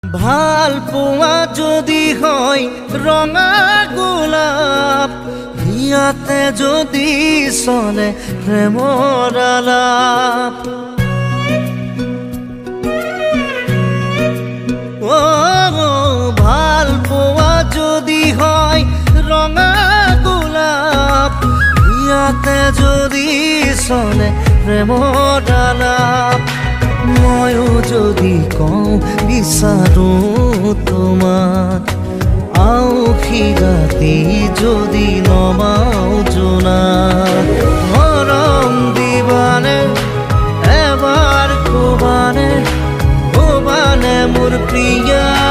ভাল পোৱা যদি হয় ৰঙা গোলাপ, ইয়াতে যদি চলে প্ৰেমৰ আলাপ। ভাল পোৱা যদি হয় ৰঙা গোলাপ, ইয়াতে যদি চলে প্ৰেমৰ আলাপ। ময়ো যদি কওঁ বিচাৰো তোমাক, আউসী ৰাতি যদি নমাও জোনাক। মৰম দিবানে এবাৰ কবানে, কবানে মোৰ প্ৰিয়া।